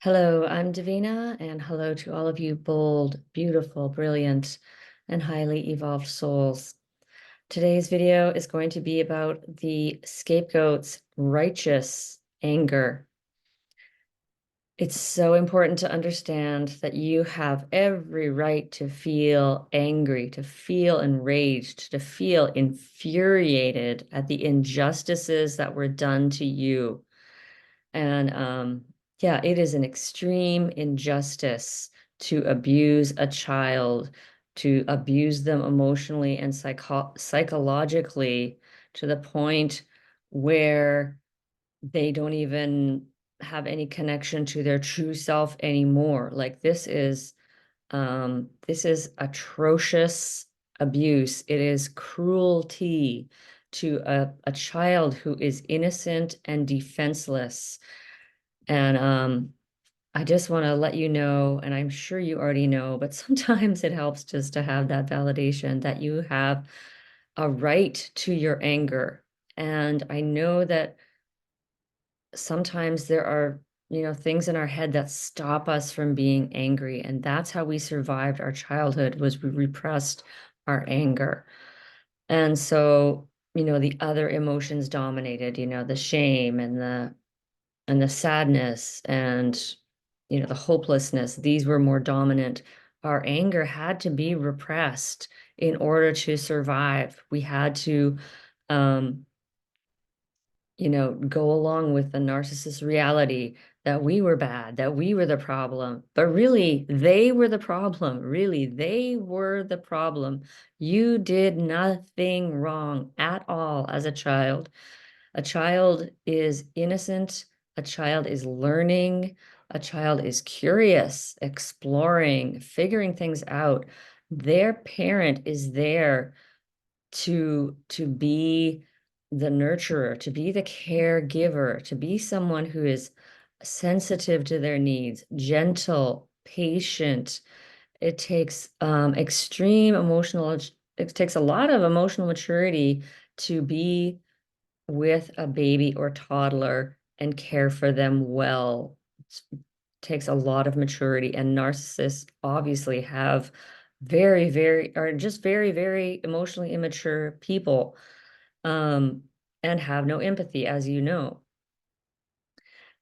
Hello, I'm Davina, and hello to all of you bold, beautiful, brilliant, and highly evolved souls. Today's video is going to be about the scapegoat's righteous anger. It's so important to understand that you have every right to feel angry, to feel enraged, to feel infuriated at the injustices that were done to you. And yeah, it is an extreme injustice to abuse a child, to abuse them emotionally and psychologically to the point where they don't even have any connection to their true self anymore. Like this is atrocious abuse. It is cruelty to a child who is innocent and defenseless. And I just want to let you know, and I'm sure you already know, but sometimes it helps just to have that validation that you have a right to your anger. And I know that sometimes there are, things in our head that stop us from being angry. And that's how we survived our childhood, was we repressed our anger. And so, the other emotions dominated, the shame and the sadness and the hopelessness. These were more dominant. Our anger had to be repressed in order to survive. We had to um go along with the narcissist reality that we were bad, that we were the problem. But really, they were the problem. Really, they were the problem. You did nothing wrong at all as a child. A child is innocent, a child is learning, a child is curious, exploring, figuring things out. Their parent is there to be the nurturer, to be the caregiver, to be someone who is sensitive to their needs, gentle, patient. It takes extreme emotional, it takes a lot of emotional maturity to be with a baby or toddler and care for them well. It takes a lot of maturity, and narcissists obviously have are just very emotionally immature people, um, and have no empathy, as you know.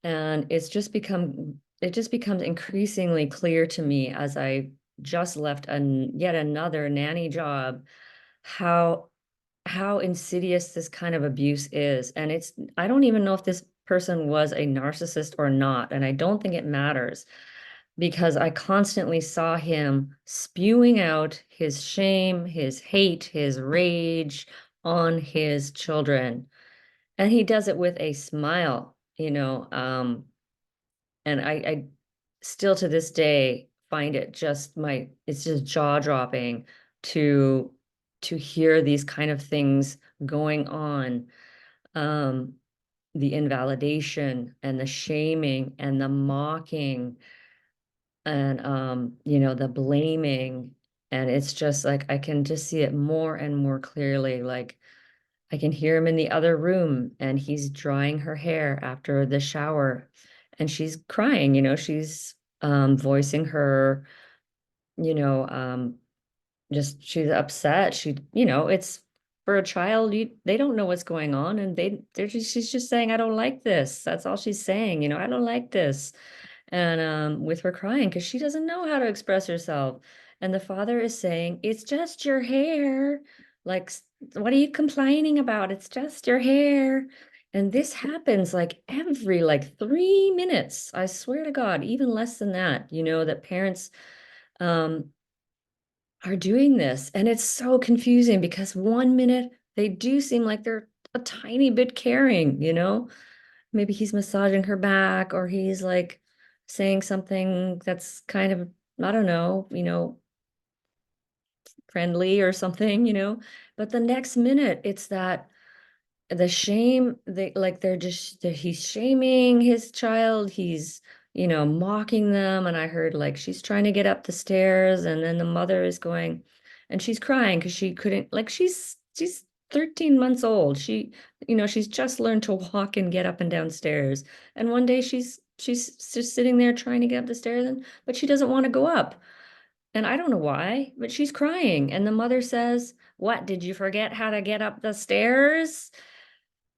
And it just becomes increasingly clear to me as I just left yet another nanny job, how insidious this kind of abuse is. And I don't even know if this person was a narcissist or not. And I don't think it matters because I constantly saw him spewing out his shame, his hate, his rage on his children. And he does it with a smile, and I still to this day find it it's just jaw dropping to hear these kind of things going on. Um, the invalidation and the shaming and the mocking and the blaming. And it's just like I can just see it more and more clearly. Like I can hear him in the other room and he's drying her hair after the shower and she's crying, she's voicing her, you know, um, just she's upset. It's for a child, they don't know what's going on and she's just saying, I don't like this. That's all she's saying, I don't like this. And with her crying because she doesn't know how to express herself. And the father is saying, it's just your hair. Like, what are you complaining about? It's just your hair. And this happens like every like 3 minutes. I swear to God, even less than that, that parents um are doing this. And it's so confusing because 1 minute they do seem like they're a tiny bit caring, maybe he's massaging her back or he's like saying something that's kind of, I don't know, friendly or something, but the next minute it's that the shame, he's shaming his child, he's, mocking them. And I heard like she's trying to get up the stairs and then the mother is going and she's crying because she couldn't, like she's 13 months old. She's just learned to walk and get up and down stairs. And one day she's she's just sitting there trying to get up the stairs, but she doesn't want to go up. And I don't know why, but she's crying. And the mother says, "What, did you forget how to get up the stairs?"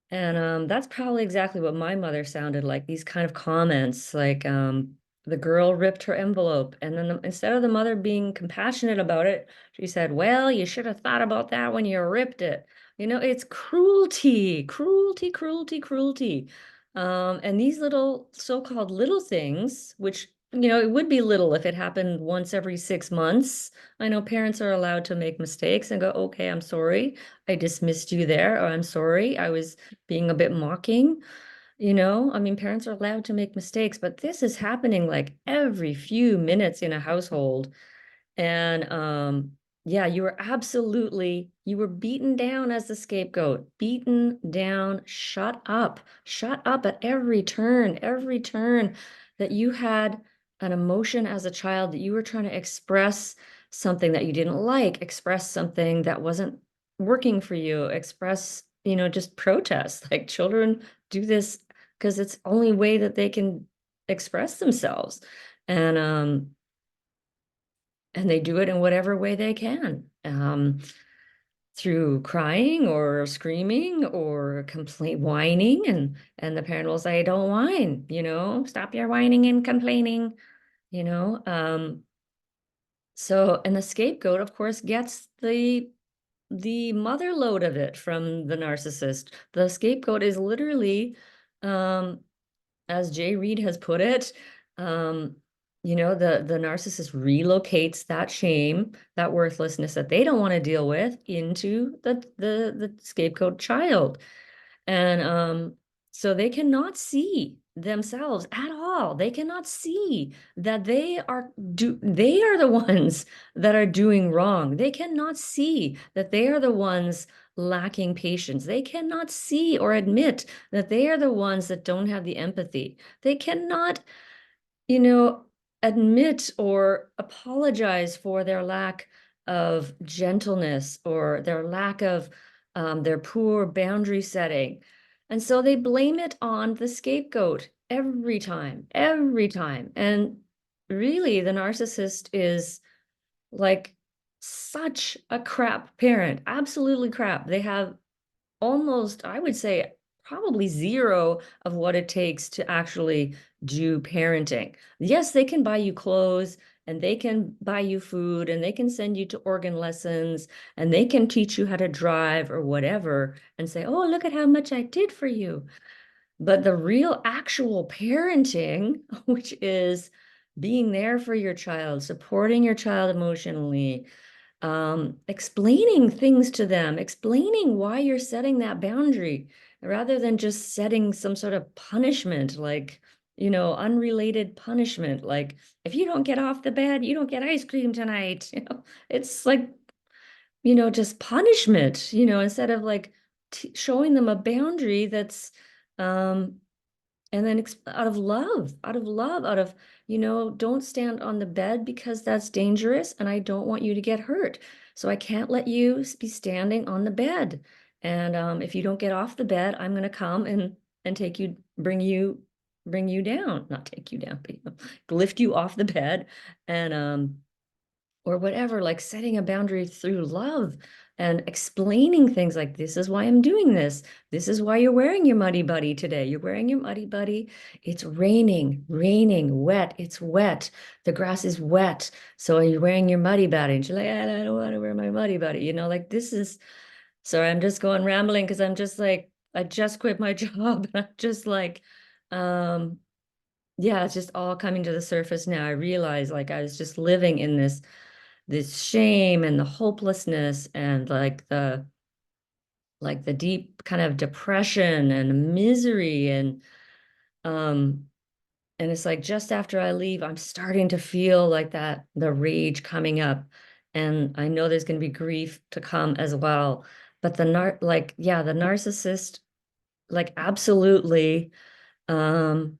And that's probably exactly what my mother sounded like, these kind of comments, like the girl ripped her envelope. And then instead of the mother being compassionate about it, she said, "Well, you should have thought about that when you ripped it." You know, it's cruelty, cruelty, cruelty, cruelty. And these little so-called little things, which, you know, it would be little if it happened once every 6 months. I know parents are allowed to make mistakes and go, "Okay, I'm sorry. I dismissed you there," or "I'm sorry, I was being a bit mocking." You know, I mean, parents are allowed to make mistakes, but this is happening like every few minutes in a household. And yeah, you were beaten down as the scapegoat, beaten down, shut up at every turn that you had an emotion as a child, that you were trying to express something that you didn't like, express something that wasn't working for you, express, you know, just protest. Like children do this because it's the only way that they can express themselves. And and they do it in whatever way they can, through crying or screaming or complaint whining, and the parent will say, "Don't whine, you know, stop your whining and complaining," you know. So, and the scapegoat, of course, gets the mother load of it from the narcissist. The scapegoat is literally, um as Jay Reed has put it, um, you know, the narcissist relocates that shame, that worthlessness that they don't want to deal with into the scapegoat child. And so they cannot see themselves at all. They cannot see that they are the ones that are doing wrong. They cannot see that they are the ones lacking patience. They cannot see or admit that they are the ones that don't have the empathy. They cannot, you know, admit or apologize for their lack of gentleness or their lack of their poor boundary setting. And so they blame it on the scapegoat every time, every time. And really, the narcissist is like such a crap parent, absolutely crap. They have almost, I would say, probably zero of what it takes to actually do parenting. Yes, they can buy you clothes and they can buy you food and they can send you to organ lessons and they can teach you how to drive or whatever and say, "Oh, look at how much I did for you." But the real actual parenting, which is being there for your child, supporting your child emotionally, explaining things to them, explaining why you're setting that boundary rather than just setting some sort of punishment, like, you know, unrelated punishment, like if you don't get off the bed, you don't get ice cream tonight. You know, it's like, you know, just punishment, you know, instead of like showing them a boundary that's, um, and then out of, you know, don't stand on the bed because that's dangerous and I don't want you to get hurt. So I can't let you be standing on the bed. And if you don't get off the bed, I'm going to come and take you, bring you down, not take you down, but you know, lift you off the bed and or whatever, like setting a boundary through love and explaining things like, "This is why I'm doing this. This is why you're wearing your muddy buddy today. You're wearing your muddy buddy. It's raining, wet. It's wet. The grass is wet. So are you wearing your muddy buddy?" And she's like, "I don't want to wear my muddy buddy." You know, like this is, sorry, I'm just going rambling because I'm just like, I just quit my job. And I'm just like, um, yeah, it's just all coming to the surface now. I realize like I was just living in this shame and the hopelessness and like the deep kind of depression and misery um and it's like just after I leave, I'm starting to feel like that the rage coming up. And I know there's going to be grief to come as well. But the narcissist, like absolutely, um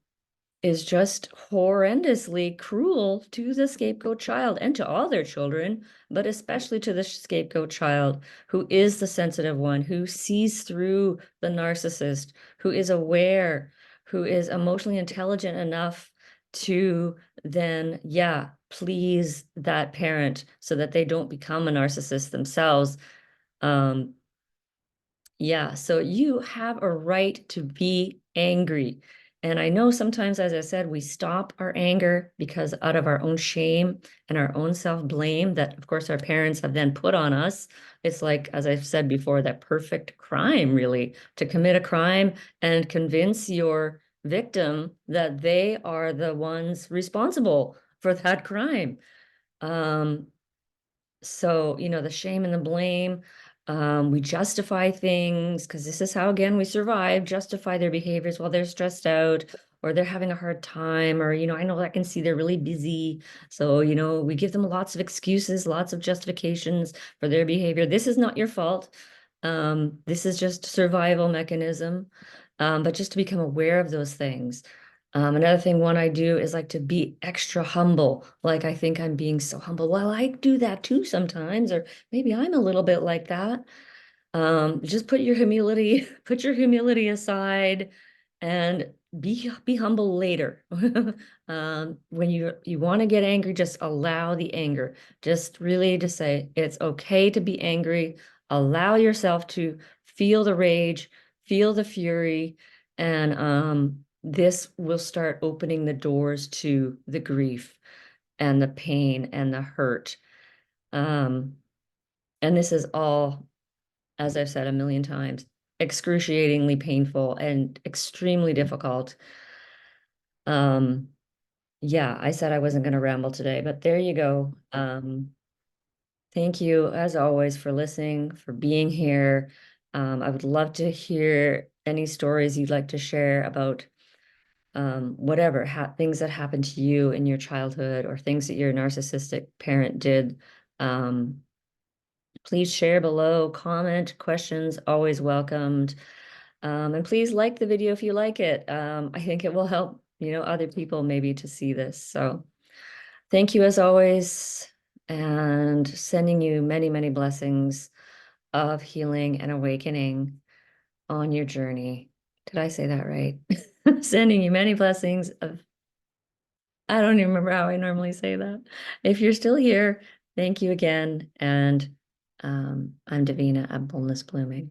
is just horrendously cruel to the scapegoat child and to all their children, but especially to the scapegoat child, who is the sensitive one, who sees through the narcissist, who is aware, who is emotionally intelligent enough to then, yeah, please that parent so that they don't become a narcissist themselves. Um, yeah, so you have a right to be angry. And I know sometimes, as I said, we stop our anger because out of our own shame and our own self-blame that, of course, our parents have then put on us. It's like, as I've said before, that perfect crime, really, to commit a crime and convince your victim that they are the ones responsible for that crime. Um, so, the shame and the blame, we justify things because this is how, again, we survive, justify their behaviors while they're stressed out or they're having a hard time, or, I know I can see they're really busy. So, we give them lots of excuses, lots of justifications for their behavior. This is not your fault. This is just survival mechanism. But just to become aware of those things. Another thing one I do is like to be extra humble. Like I think I'm being so humble. Well, I do that too sometimes, or maybe I'm a little bit like that. Just put your humility aside and be humble later. When you want to get angry, just allow the anger. Just really to say it's okay to be angry. Allow yourself to feel the rage, feel the fury, and this will start opening the doors to the grief and the pain and the hurt. Um, and this is all, as I've said a million times, excruciatingly painful and extremely difficult. Um, yeah, I said I wasn't going to ramble today, but there you go. Thank you, as always, for listening, for being here. I would love to hear any stories you'd like to share about whatever things that happened to you in your childhood or things that your narcissistic parent did. Um, Please share below, comment, questions, always welcomed. And please like the video if you like it. I think it will help, other people maybe to see this. So thank you as always, and sending you many, many blessings of healing and awakening on your journey. Did I say that right? Sending you many blessings of, I don't even remember how I normally say that. If you're still here, thank you again. And I'm Davina at Boldness Blooming.